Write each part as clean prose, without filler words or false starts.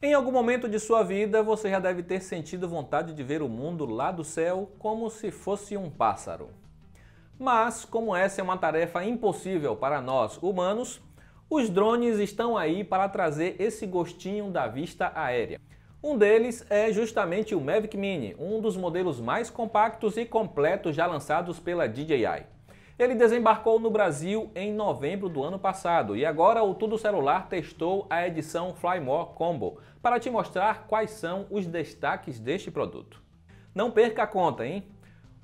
Em algum momento de sua vida, você já deve ter sentido vontade de ver o mundo lá do céu como se fosse um pássaro. Mas, como essa é uma tarefa impossível para nós humanos, os drones estão aí para trazer esse gostinho da vista aérea. Um deles é justamente o Mavic Mini, um dos modelos mais compactos e completos já lançados pela DJI. Ele desembarcou no Brasil em novembro do ano passado e agora o Tudo Celular testou a edição Fly More Combo para te mostrar quais são os destaques deste produto. Não perca a conta, hein?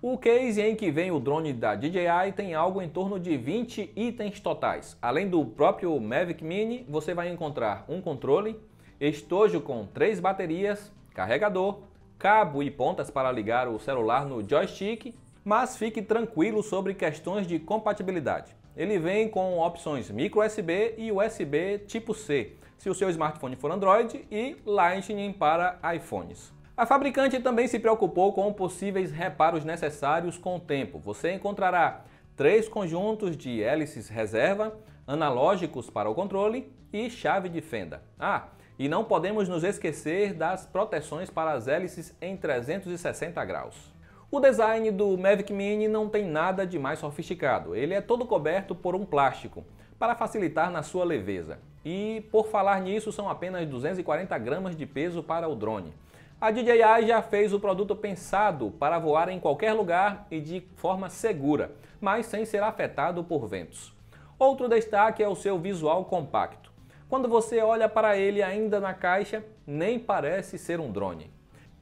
O case em que vem o drone da DJI tem algo em torno de 20 itens totais. Além do próprio Mavic Mini, você vai encontrar um controle, estojo com 3 baterias, carregador, cabo e pontas para ligar o celular no joystick. Mas fique tranquilo sobre questões de compatibilidade. Ele vem com opções micro USB e USB tipo C, se o seu smartphone for Android, e Lightning para iPhones. A fabricante também se preocupou com possíveis reparos necessários com o tempo. Você encontrará 3 conjuntos de hélices reserva, analógicos para o controle e chave de fenda. E não podemos nos esquecer das proteções para as hélices em 360 graus. O design do Mavic Mini não tem nada de mais sofisticado. Ele é todo coberto por um plástico, para facilitar na sua leveza. E, por falar nisso, são apenas 240 gramas de peso para o drone. A DJI já fez o produto pensado para voar em qualquer lugar e de forma segura, mas sem ser afetado por ventos. Outro destaque é o seu visual compacto. Quando você olha para ele ainda na caixa, nem parece ser um drone.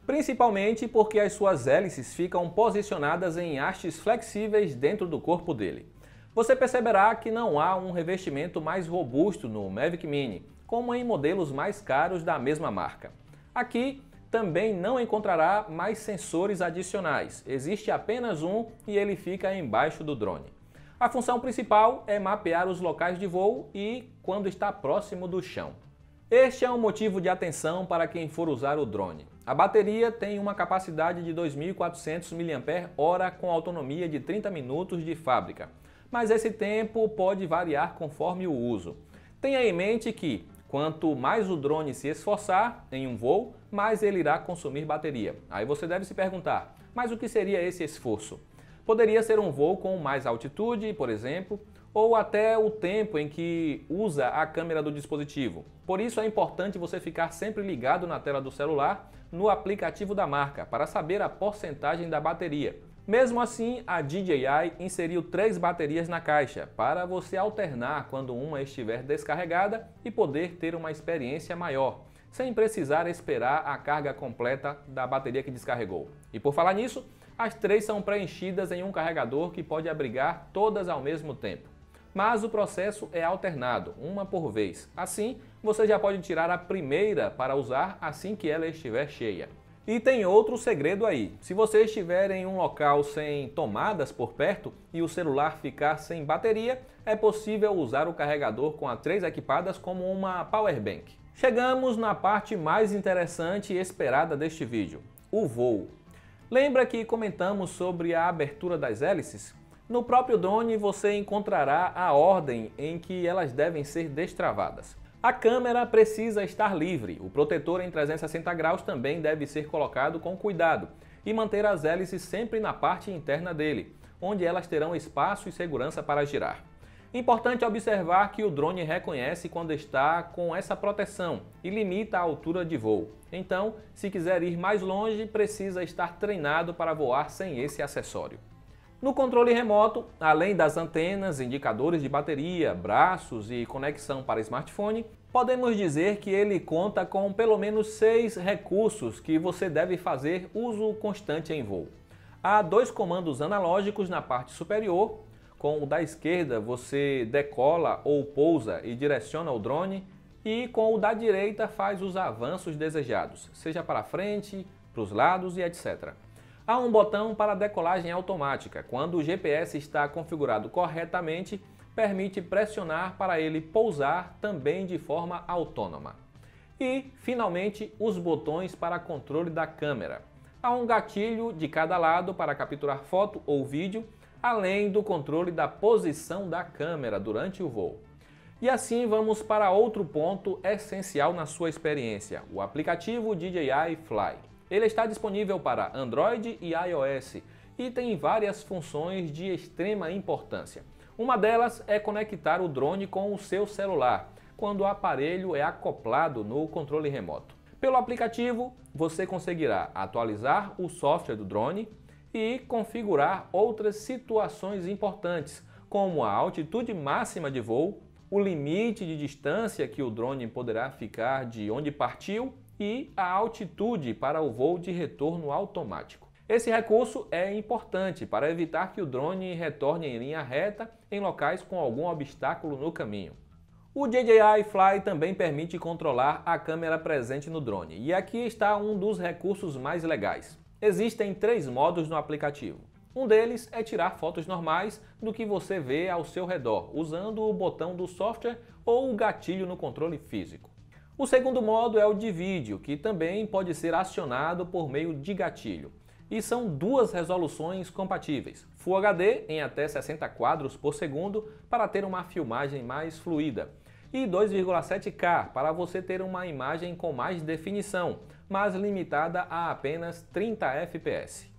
Principalmente porque as suas hélices ficam posicionadas em hastes flexíveis dentro do corpo dele. Você perceberá que não há um revestimento mais robusto no Mavic Mini, como em modelos mais caros da mesma marca. Aqui também não encontrará mais sensores adicionais, existe apenas um e ele fica embaixo do drone. A função principal é mapear os locais de voo e quando está próximo do chão. Este é um motivo de atenção para quem for usar o drone. A bateria tem uma capacidade de 2.400 mAh com autonomia de 30 minutos de fábrica, mas esse tempo pode variar conforme o uso. Tenha em mente que, quanto mais o drone se esforçar em um voo, mais ele irá consumir bateria. Aí você deve se perguntar, mas o que seria esse esforço? Poderia ser um voo com mais altitude, por exemplo, ou até o tempo em que usa a câmera do dispositivo. Por isso é importante você ficar sempre ligado na tela do celular no aplicativo da marca para saber a porcentagem da bateria. Mesmo assim, a DJI inseriu 3 baterias na caixa para você alternar quando uma estiver descarregada e poder ter uma experiência maior, sem precisar esperar a carga completa da bateria que descarregou. E por falar nisso, as 3 são preenchidas em um carregador que pode abrigar todas ao mesmo tempo. Mas o processo é alternado, uma por vez. Assim, você já pode tirar a primeira para usar assim que ela estiver cheia. E tem outro segredo aí. Se você estiver em um local sem tomadas por perto e o celular ficar sem bateria, é possível usar o carregador com as 3 equipadas como uma power bank. Chegamos na parte mais interessante e esperada deste vídeo, o voo. Lembra que comentamos sobre a abertura das hélices? No próprio drone você encontrará a ordem em que elas devem ser destravadas. A câmera precisa estar livre, o protetor em 360 graus também deve ser colocado com cuidado e manter as hélices sempre na parte interna dele, onde elas terão espaço e segurança para girar. Importante observar que o drone reconhece quando está com essa proteção e limita a altura de voo. Então, se quiser ir mais longe, precisa estar treinado para voar sem esse acessório. No controle remoto, além das antenas, indicadores de bateria, braços e conexão para smartphone, podemos dizer que ele conta com pelo menos 6 recursos que você deve fazer uso constante em voo. Há 2 comandos analógicos na parte superior. Com o da esquerda você decola ou pousa e direciona o drone, e com o da direita faz os avanços desejados, seja para frente, para os lados e etc. Há um botão para decolagem automática. Quando o GPS está configurado corretamente, permite pressionar para ele pousar também de forma autônoma. E, finalmente, os botões para controle da câmera. Há um gatilho de cada lado para capturar foto ou vídeo, além do controle da posição da câmera durante o voo. E assim vamos para outro ponto essencial na sua experiência, o aplicativo DJI Fly. Ele está disponível para Android e iOS e tem várias funções de extrema importância. Uma delas é conectar o drone com o seu celular, quando o aparelho é acoplado no controle remoto. Pelo aplicativo, você conseguirá atualizar o software do drone e configurar outras situações importantes, como a altitude máxima de voo, o limite de distância que o drone poderá ficar de onde partiu e a altitude para o voo de retorno automático. Esse recurso é importante para evitar que o drone retorne em linha reta em locais com algum obstáculo no caminho. O DJI Fly também permite controlar a câmera presente no drone, e aqui está um dos recursos mais legais. Existem 3 modos no aplicativo. Um deles é tirar fotos normais do que você vê ao seu redor, usando o botão do software ou o gatilho no controle físico. O segundo modo é o de vídeo, que também pode ser acionado por meio de gatilho. E são 2 resoluções compatíveis, Full HD em até 60 quadros por segundo para ter uma filmagem mais fluida, e 2,7K para você ter uma imagem com mais definição, mas limitada a apenas 30 fps.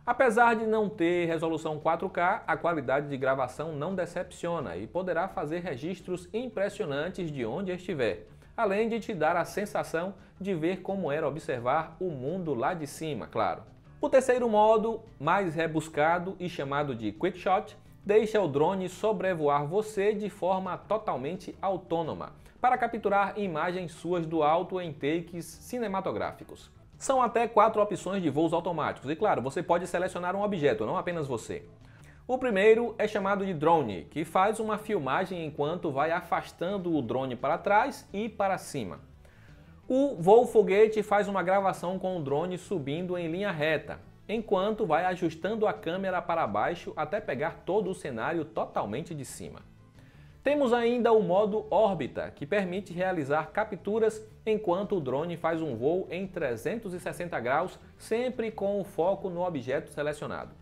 Apesar de não ter resolução 4K, a qualidade de gravação não decepciona e poderá fazer registros impressionantes de onde estiver, além de te dar a sensação de ver como era observar o mundo lá de cima, claro. O terceiro modo, mais rebuscado e chamado de Quick Shot, deixa o drone sobrevoar você de forma totalmente autônoma, para capturar imagens suas do alto em takes cinematográficos. São até 4 opções de voos automáticos e, claro, você pode selecionar um objeto, não apenas você. O primeiro é chamado de drone, que faz uma filmagem enquanto vai afastando o drone para trás e para cima. O voo foguete faz uma gravação com o drone subindo em linha reta, enquanto vai ajustando a câmera para baixo até pegar todo o cenário totalmente de cima. Temos ainda o modo órbita, que permite realizar capturas enquanto o drone faz um voo em 360 graus, sempre com o foco no objeto selecionado.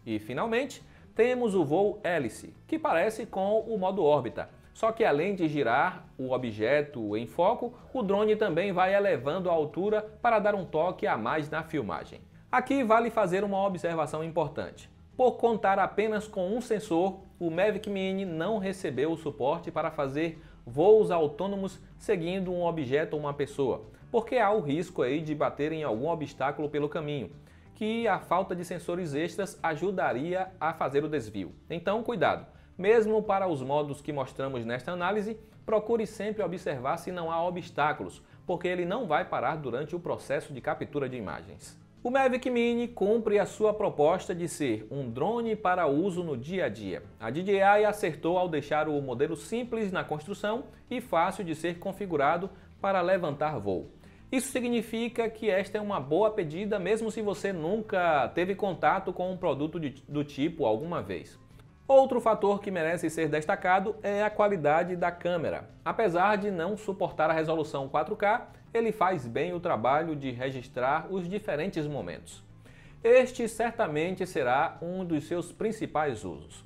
E, finalmente, temos o voo hélice, que parece com o modo órbita, só que além de girar o objeto em foco, o drone também vai elevando a altura para dar um toque a mais na filmagem. Aqui vale fazer uma observação importante. Por contar apenas com um sensor, o Mavic Mini não recebeu o suporte para fazer voos autônomos seguindo um objeto ou uma pessoa, porque há o risco aí de bater em algum obstáculo pelo caminho, que a falta de sensores extras ajudaria a fazer o desvio. Então, cuidado! Mesmo para os modos que mostramos nesta análise, procure sempre observar se não há obstáculos, porque ele não vai parar durante o processo de captura de imagens. O Mavic Mini cumpre a sua proposta de ser um drone para uso no dia a dia. A DJI acertou ao deixar o modelo simples na construção e fácil de ser configurado para levantar voo. Isso significa que esta é uma boa pedida mesmo se você nunca teve contato com um produto do tipo alguma vez. Outro fator que merece ser destacado é a qualidade da câmera. Apesar de não suportar a resolução 4K, ele faz bem o trabalho de registrar os diferentes momentos. Este certamente será um dos seus principais usos.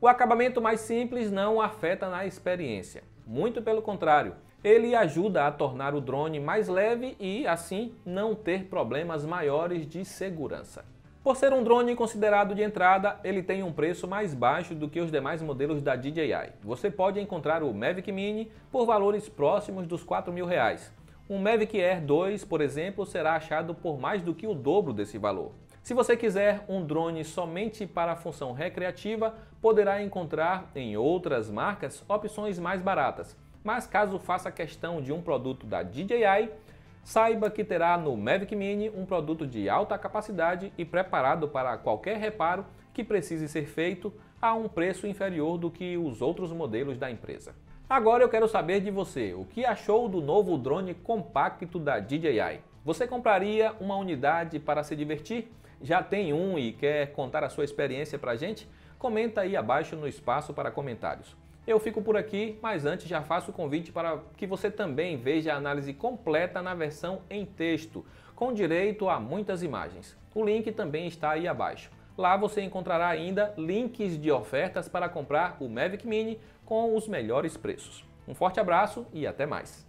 O acabamento mais simples não afeta na experiência. Muito pelo contrário, ele ajuda a tornar o drone mais leve e, assim, não ter problemas maiores de segurança. Por ser um drone considerado de entrada, ele tem um preço mais baixo do que os demais modelos da DJI. Você pode encontrar o Mavic Mini por valores próximos dos R$4.000. Um Mavic Air 2, por exemplo, será achado por mais do que o dobro desse valor. Se você quiser um drone somente para a função recreativa, poderá encontrar em outras marcas opções mais baratas. Mas caso faça questão de um produto da DJI, saiba que terá no Mavic Mini um produto de alta capacidade e preparado para qualquer reparo que precise ser feito a um preço inferior do que os outros modelos da empresa. Agora eu quero saber de você, o que achou do novo drone compacto da DJI? Você compraria uma unidade para se divertir? Já tem um e quer contar a sua experiência pra gente? Comenta aí abaixo no espaço para comentários. Eu fico por aqui, mas antes já faço o convite para que você também veja a análise completa na versão em texto, com direito a muitas imagens. O link também está aí abaixo. Lá você encontrará ainda links de ofertas para comprar o Mavic Mini com os melhores preços. Um forte abraço e até mais!